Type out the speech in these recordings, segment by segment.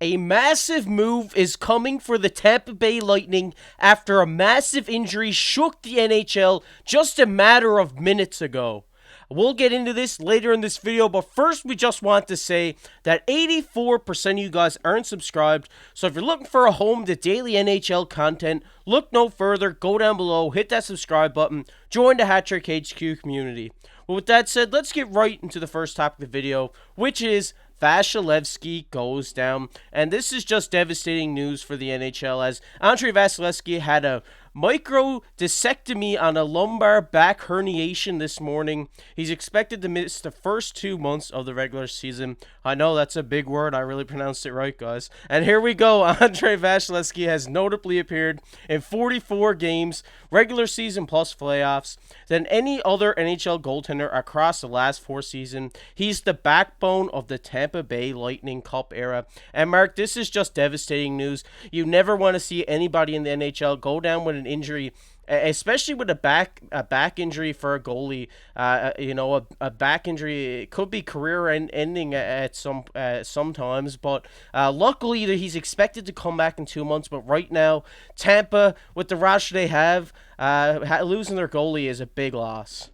A massive move is coming for the Tampa Bay Lightning after a massive injury shook the NHL just a matter of minutes ago. We'll get into this later in this video, but first we just want to say that 84% of you guys aren't subscribed, so if you're looking for a home to daily NHL content, look no further, go down below, hit that subscribe button, join the Hat Trick HQ community. Well, with that said, let's get right into the first topic of the video, which is Vasilevskiy goes down. And this is just devastating news for the NHL as Andrei Vasilevskiy had a micro discectomy on a lumbar back herniation this morning. He's expected to miss the first 2 months of the regular season. I know that's a big word. I really pronounced it right, guys. And here we go. Andrei Vasilevskiy has notably appeared in 44 games, regular season plus playoffs, than any other NHL goaltender across the last 4 seasons. He's the backbone of the Tampa Bay Lightning Cup era. And Mark, this is just devastating news. You never want to see anybody in the NHL go down with an injury, especially with a back injury for a goalie. A back injury, it could be career ending at sometimes, but luckily he's expected to come back in 2 months. But right now, Tampa, with the roster they have, losing their goalie is a big loss.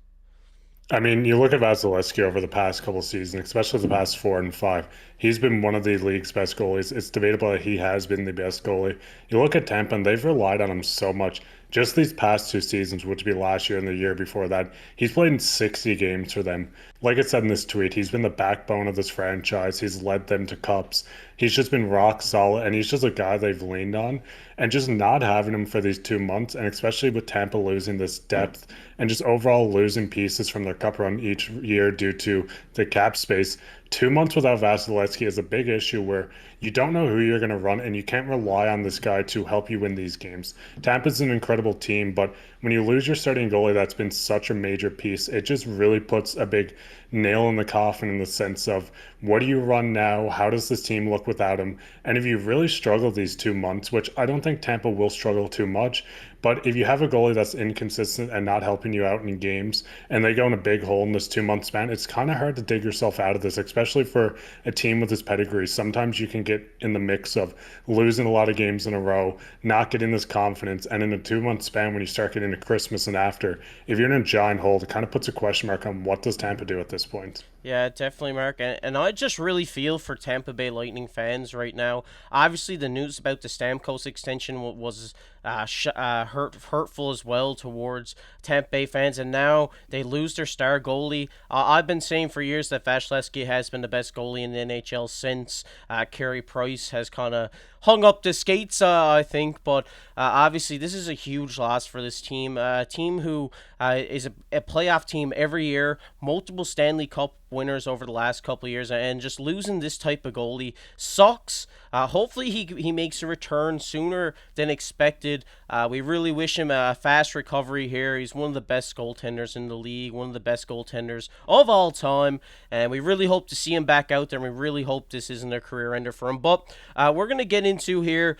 I mean, you look at Vasilevskiy over the past couple of seasons, especially the past 4 and 5. He's been one of the league's best goalies. It's debatable that he has been the best goalie. You look at Tampa, and they've relied on him so much. Just these past 2 seasons, which would be last year and the year before that, he's played in 60 games for them. Like it said in this tweet, he's been the backbone of this franchise. He's led them to cups. He's just been rock solid, and he's just a guy they've leaned on. And just not having him for these 2 months, and especially with Tampa losing this depth and just overall losing pieces from their cup run each year due to the cap space, 2 months without Vasilevskiy is a big issue where you don't know who you're going to run and you can't rely on this guy to help you win these games. Tampa's an incredible team, but when you lose your starting goalie, that's been such a major piece. It just really puts a big nail in the coffin in the sense of what do you run now? How does this team look without him? And if you really struggle these 2 months, which I don't think Tampa will struggle too much, but if you have a goalie that's inconsistent and not helping you out in games and they go in a big hole in this 2 month span, it's kind of hard to dig yourself out of this, especially for a team with this pedigree. Sometimes you can get in the mix of losing a lot of games in a row, not getting this confidence, and in a 2 month span when you start getting to Christmas and after, if you're in a giant hole, it kind of puts a question mark on what does Tampa do at this point. Yeah, definitely, Mark. And I just really feel for Tampa Bay Lightning fans right now. Obviously, the news about the Stamkos extension was hurtful as well towards Tampa Bay fans. And now they lose their star goalie. I've been saying for years that Vasilevskiy has been the best goalie in the NHL since Carey Price has kind of hung up the skates, I think. But obviously, this is a huge loss for this team. A team who is a playoff team every year, multiple Stanley Cup winners over the last couple of years, and just losing this type of goalie sucks. Hopefully he makes a return sooner than expected. We really wish him a fast recovery here. He's one of the best goaltenders in the league, one of the best goaltenders of all time, and we really hope to see him back out there, and we really hope this isn't a career ender for him. But we're going to get into here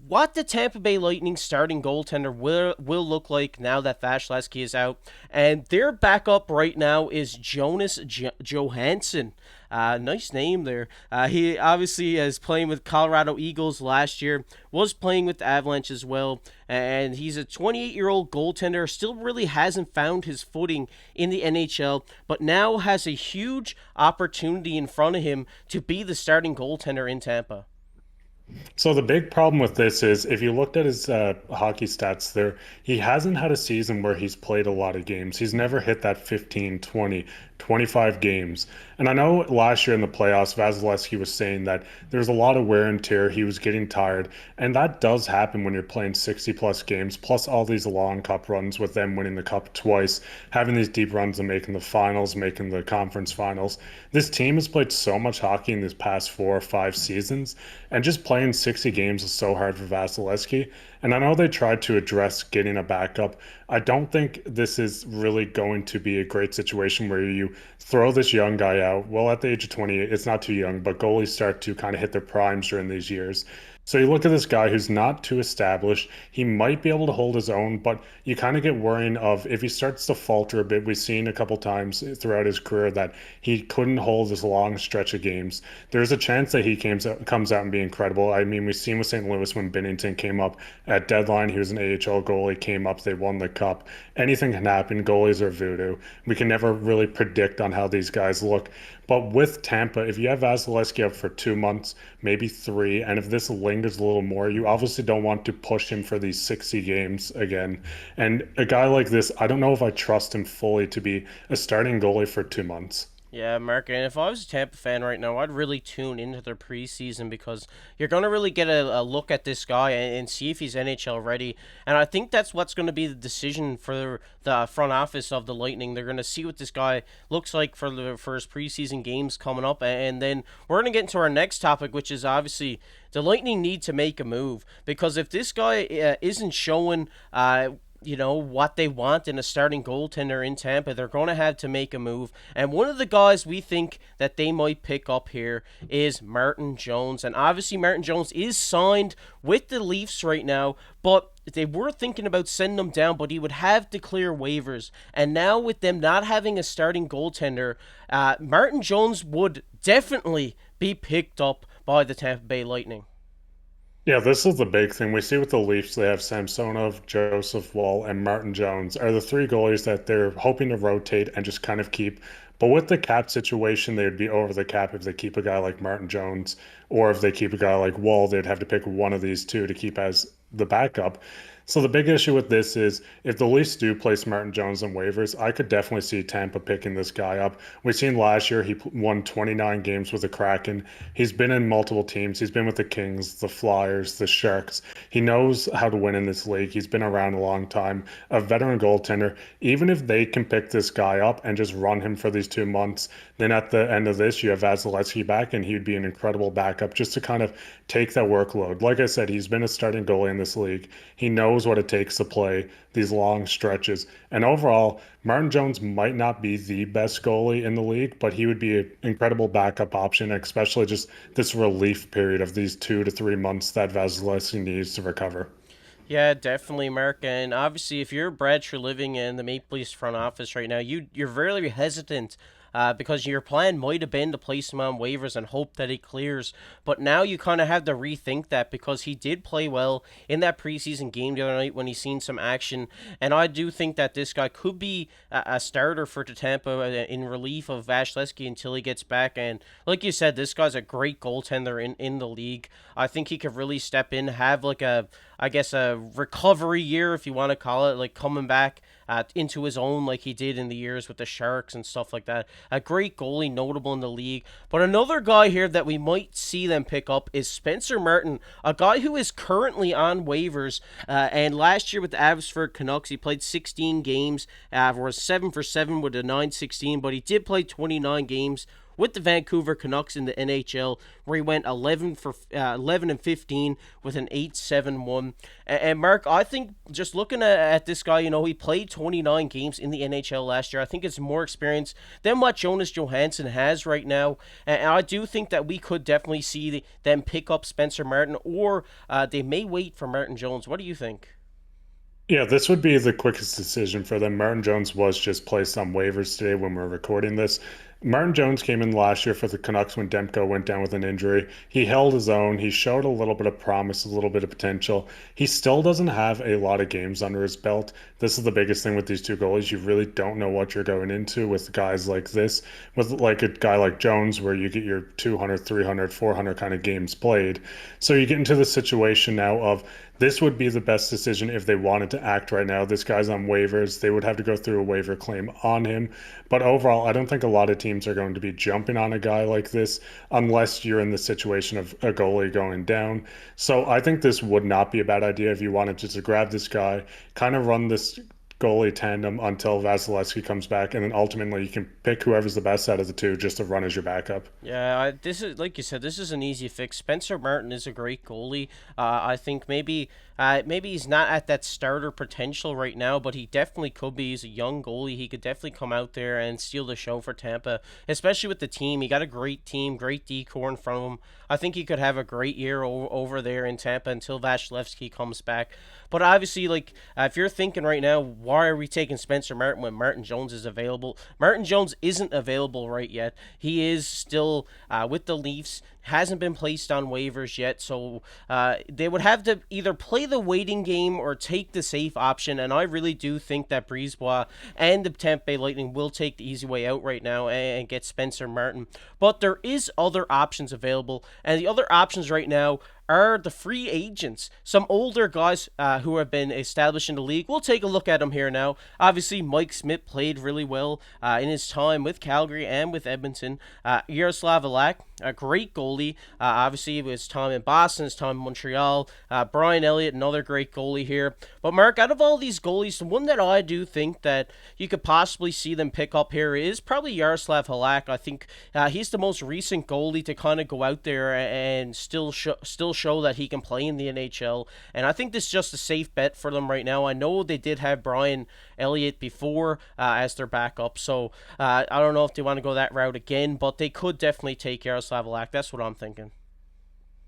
what the Tampa Bay Lightning starting goaltender will look like now that Vasilevskiy is out, and their backup right now is Jonas Johansson. Nice name there. He obviously is playing with Colorado Eagles last year, was playing with the Avalanche as well, and he's a 28-year-old goaltender, still really hasn't found his footing in the NHL, but now has a huge opportunity in front of him to be the starting goaltender in Tampa. So the big problem with this is if you looked at his hockey stats there, he hasn't had a season where he's played a lot of games. He's never hit that 15, 20, 25 games. And I know last year in the playoffs, Vasilevskiy was saying that there's a lot of wear and tear. He was getting tired. And that does happen when you're playing 60 plus games, plus all these long cup runs with them winning the cup twice, having these deep runs and making the finals, making the conference finals. This team has played so much hockey in these past 4 or 5 seasons, and just playing 60 games is so hard for Vasilevskiy. And I know they tried to address getting a backup. I don't think this is really going to be a great situation where you throw this young guy out. Well, at the age of 28, it's not too young, but goalies start to kind of hit their primes during these years. So you look at this guy who's not too established. He might be able to hold his own, but you kind of get worrying of if he starts to falter a bit. We've seen a couple times throughout his career that he couldn't hold this long stretch of games. There's a chance that he comes out and be incredible. I mean, we've seen with St. Louis when Binnington came up at deadline. He was an AHL goalie, came up, they won the cup. Anything can happen. Goalies are voodoo. We can never really predict on how these guys look. But with Tampa, if you have Vasilevskiy up for 2 months, maybe three, and if this lingers a little more, you obviously don't want to push him for these 60 games again. And a guy like this, I don't know if I trust him fully to be a starting goalie for 2 months. Yeah, Mark, and if I was a Tampa fan right now, I'd really tune into their preseason because you're going to really get a look at this guy and see if he's NHL ready. And I think that's what's going to be the decision for the front office of the Lightning. They're going to see what this guy looks like for his preseason games coming up. And then we're going to get into our next topic, which is obviously the Lightning need to make a move because if this guy isn't showing what they want in a starting goaltender in Tampa, they're going to have to make a move. And one of the guys we think that they might pick up here is Martin Jones. And obviously, Martin Jones is signed with the Leafs right now, but they were thinking about sending him down, but he would have to clear waivers. And now, with them not having a starting goaltender, Martin Jones would definitely be picked up by the Tampa Bay Lightning. Yeah, this is the big thing. We see with the Leafs, they have Samsonov, Joseph Wall, and Martin Jones are the three goalies that they're hoping to rotate and just kind of keep. But with the cap situation, they would be over the cap if they keep a guy like Martin Jones, or if they keep a guy like Wall, they'd have to pick one of these two to keep as the backup. So the big issue with this is if the Leafs do place Martin Jones on waivers, I could definitely see Tampa picking this guy up. We've seen last year he won 29 games with the Kraken. He's been in multiple teams. He's been with the Kings, the Flyers, the Sharks. He knows how to win in this league. He's been around a long time, a veteran goaltender. Even if they can pick this guy up and just run him for these 2 months, then at the end of this, you have Vasilevskiy back, and he'd be an incredible backup just to kind of take that workload. Like I said, he's been a starting goalie in this league. He knows what it takes to play these long stretches. And overall, Martin Jones might not be the best goalie in the league, but he would be an incredible backup option, especially just this relief period of these 2 to 3 months that Vasilevskiy needs to recover. Yeah, definitely, Mark. And obviously, if you're Brad living in the Maple Leafs front office right now, you're very hesitant because your plan might have been to place him on waivers and hope that he clears. But now you kind of have to rethink that because he did play well in that preseason game the other night when he's seen some action. And I do think that this guy could be a starter for Tampa in relief of Vasilevskiy until he gets back. And like you said, this guy's a great goaltender in the league. I think he could really step in, have like I guess a recovery year, if you want to call it, like coming back into his own like he did in the years with the Sharks and stuff like that. A great goalie, notable in the league. But another guy here that we might see them pick up is Spencer Martin, a guy who is currently on waivers. And last year with the Abbotsford Canucks, he played 16 games, was 7 for 7 with a 9.16, but he did play 29 games with the Vancouver Canucks in the NHL, where he went 11 and 15 with an 8.71. And Mark, I think just looking at this guy, he played 29 games in the NHL last year. I think it's more experience than what Jonas Johansson has right now, and I do think that we could definitely see them pick up Spencer Martin, or they may wait for Martin Jones. What do you think? Yeah, this would be the quickest decision for them. Martin Jones was just placed on waivers today when we're recording this. Martin Jones came in last year for the Canucks when Demko went down with an injury. He held his own. He showed a little bit of promise, a little bit of potential. He still doesn't have a lot of games under his belt. This is the biggest thing with these two goalies. You really don't know what you're going into with guys like this. With like a guy like Jones, where you get your 200, 300, 400 kind of games played. So you get into the situation now of this would be the best decision if they wanted to act right now. This guy's on waivers. They would have to go through a waiver claim on him. But overall, I don't think a lot of teams are going to be jumping on a guy like this unless you're in the situation of a goalie going down. So I think this would not be a bad idea if you wanted to grab this guy, kind of run this goalie tandem until Vasilevskiy comes back, and then ultimately you can pick whoever's the best out of the two just to run as your backup. Yeah, this is like you said. This is an easy fix. Spencer Martin is a great goalie. I think maybe he's not at that starter potential right now, but he definitely could be. He's a young goalie. He could definitely come out there and steal the show for Tampa, especially with the team. He got a great team, great decor in front of him. I think he could have a great year over there in Tampa until Vasilevskiy comes back. But obviously, like, if you're thinking right now, why are we taking Spencer Martin when Martin Jones is available? Martin Jones isn't available right yet. He is still with the Leafs, hasn't been placed on waivers yet, so they would have to either play the waiting game or take the safe option. And I really do think that Brisebois and the Tampa Bay Lightning will take the easy way out right now and get Spencer Martin. But there is other options available, and the other options right now are the free agents. Some older guys who have been established in the league. We'll take a look at them here now. Obviously, Mike Smith played really well in his time with Calgary and with Edmonton. Yaroslav Halak, a great goalie. Obviously, with his time in Boston, his time in Montreal. Brian Elliott, another great goalie here. But Mark, out of all these goalies, the one that I do think that you could possibly see them pick up here is probably Yaroslav Halak. I think he's the most recent goalie to kind of go out there and still show that he can play in the NHL. And I think this is just a safe bet for them right now. I know they did have Brian Elliott before as their backup, so I don't know if they want to go that route again, but they could definitely take Yaroslav Halak. That's what I'm thinking.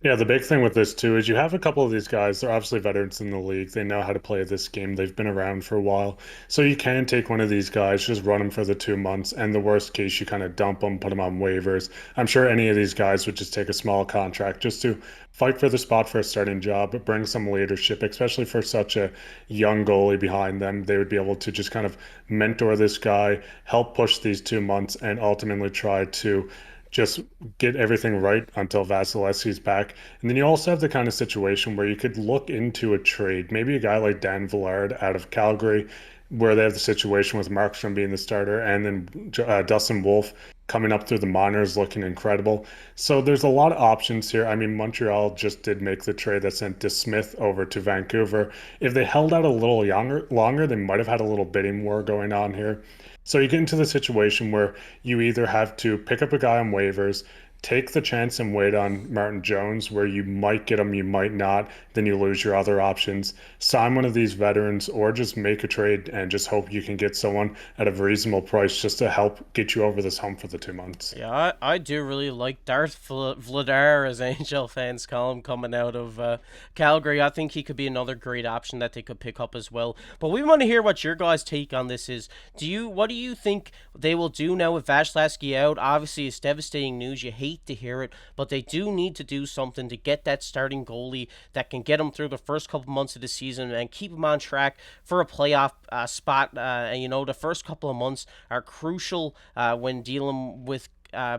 Yeah, the big thing with this too is you have a couple of these guys, they're obviously veterans in the league. They know how to play this game. They've been around for a while. So you can take one of these guys, just run them for the 2 months, and the worst case, you kind of dump them, put them on waivers. I'm sure any of these guys would just take a small contract just to fight for the spot for a starting job, but bring some leadership, especially for such a young goalie behind them. They would be able to just kind of mentor this guy, help push these 2 months, and ultimately try to just get everything right until Vasilevskiy's back. And then you also have the kind of situation where you could look into a trade. Maybe a guy like Dan Villard out of Calgary, where they have the situation with Markstrom being the starter, and then Dustin Wolf coming up through the minors looking incredible. So there's a lot of options here. I mean, Montreal just did make the trade that sent DeSmith over to Vancouver. If they held out a little longer, they might have had a little bidding war going on here. So you get into the situation where you either have to pick up a guy on waivers, take the chance and wait on Martin Jones, where you might get him, you might not, then you lose your other options. Sign one of these veterans, or just make a trade and just hope you can get someone at a reasonable price just to help get you over this hump for the 2 months. Yeah, I do really like Darth Vladar, as NHL fans call him, coming out of Calgary. I think he could be another great option that they could pick up as well. But we want to hear what your guys' take on this is. What do you think they will do now with Vasilevskiy out? Obviously, it's devastating news. You hate to hear it, but they do need to do something to get that starting goalie that can get them through the first couple months of the season and keep them on track for a playoff spot. And the first couple of months are crucial when dealing with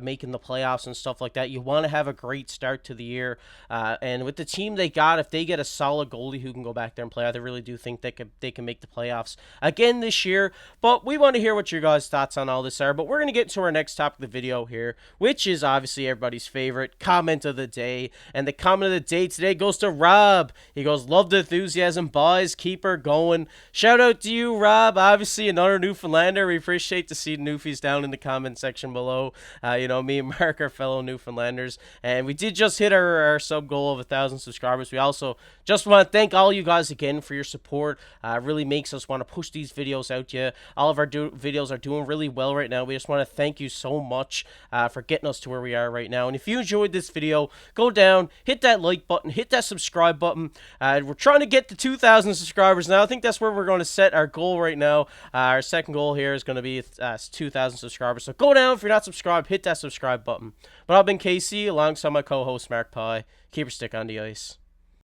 making the playoffs and stuff like that. You want to have a great start to the year, and with the team they got, if they get a solid goalie who can go back there and play, I really do think they can make the playoffs again this year. But we want to hear what your guys' thoughts on all this are. But we're gonna get to our next topic of the video here, which is obviously everybody's favorite comment of the day. And the comment of the day today goes to Rob. He goes, "Love the enthusiasm, boys. Keep her going." Shout out to you, Rob. Obviously another Newfoundlander. We appreciate to see Newfies down in the comment section below. Me and Mark are fellow Newfoundlanders, and we did just hit our sub goal of 1,000 subscribers. We also just want to thank all you guys again for your support. It really makes us want to push these videos out to you. All of our videos are doing really well right now. We just want to thank you so much for getting us to where we are right now. And if you enjoyed this video, go down, hit that like button, hit that subscribe button. We're trying to get to 2,000 subscribers now. I think that's where we're going to set our goal right now. Our second goal here is going to be 2,000 subscribers. So go down if you're not subscribed, hit that subscribe button. But I've been KC alongside my co-host Mark Pye. Keep your stick on the ice.